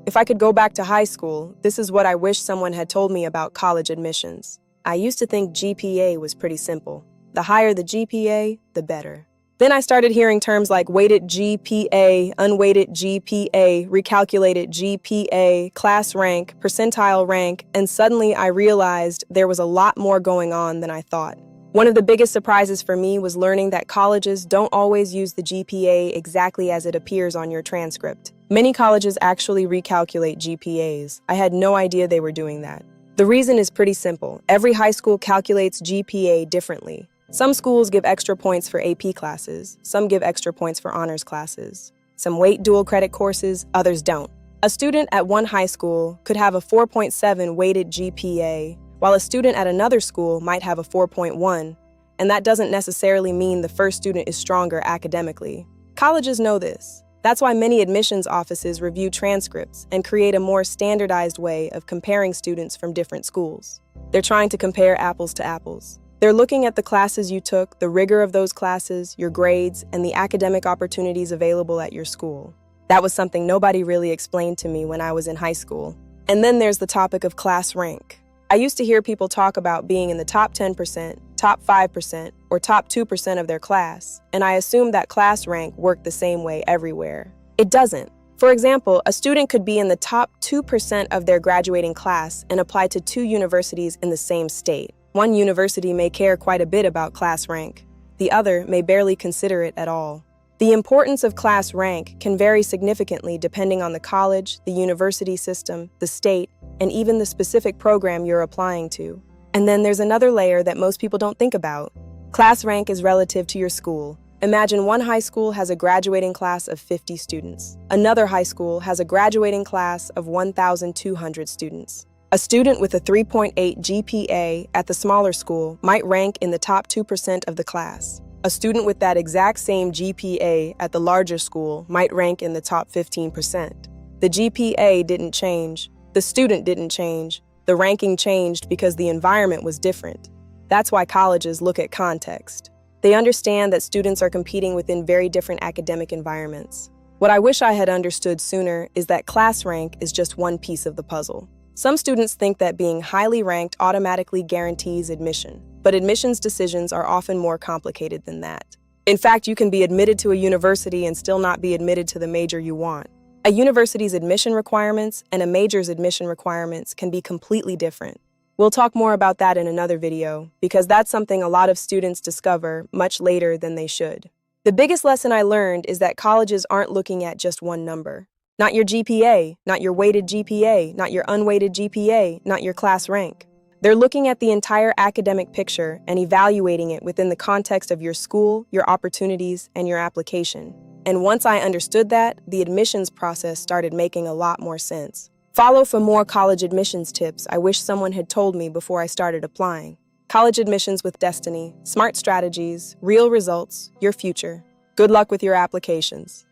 If I could go back to high school, this is what I wish someone had told me about college admissions. I used to think GPA was pretty simple. The higher the GPA, the better. Then I started hearing terms like weighted GPA, unweighted GPA, recalculated GPA, class rank, percentile rank, and suddenly I realized there was a lot more going on than I thought. One of the biggest surprises for me was learning that colleges don't always use the GPA exactly as it appears on your transcript. Many colleges actually recalculate GPAs. I had no idea they were doing that. The reason is pretty simple. Every high school calculates GPA differently. Some schools give extra points for AP classes. Some give extra points for honors classes. Some weight dual credit courses, others don't. A student at one high school could have a 4.7 weighted GPA, while a student at another school might have a 4.1, and that doesn't necessarily mean the first student is stronger academically. Colleges know this. That's why many admissions offices review transcripts and create a more standardized way of comparing students from different schools. They're trying to compare apples to apples. They're looking at the classes you took, the rigor of those classes, your grades, and the academic opportunities available at your school. That was something nobody really explained to me when I was in high school. And then there's the topic of class rank. I used to hear people talk about being in the top 10%, top 5%, or top 2% of their class, and I assumed that class rank worked the same way everywhere. It doesn't. For example, a student could be in the top 2% of their graduating class and apply to 2 universities in the same state. One university may care quite a bit about class rank. The other may barely consider it at all. The importance of class rank can vary significantly depending on the college, the university system, the state, and even the specific program you're applying to. And then there's another layer that most people don't think about. Class rank is relative to your school. Imagine one high school has a graduating class of 50 students. Another high school has a graduating class of 1,200 students. A student with a 3.8 GPA at the smaller school might rank in the top 2% of the class. A student with that exact same GPA at the larger school might rank in the top 15%. The GPA didn't change. The student didn't change. The ranking changed because the environment was different. That's why colleges look at context. They understand that students are competing within very different academic environments. What I wish I had understood sooner is that class rank is just one piece of the puzzle. Some students think that being highly ranked automatically guarantees admission, but admissions decisions are often more complicated than that. In fact, you can be admitted to a university and still not be admitted to the major you want. A university's admission requirements and a major's admission requirements can be completely different. We'll talk more about that in another video, because that's something a lot of students discover much later than they should. The biggest lesson I learned is that colleges aren't looking at just one number. Not your GPA, not your weighted GPA, not your unweighted GPA, not your class rank. They're looking at the entire academic picture and evaluating it within the context of your school, your opportunities, and your application. And once I understood that, the admissions process started making a lot more sense. Follow for more college admissions tips I wish someone had told me before I started applying. College admissions with destiny, smart strategies, real results, your future. Good luck with your applications.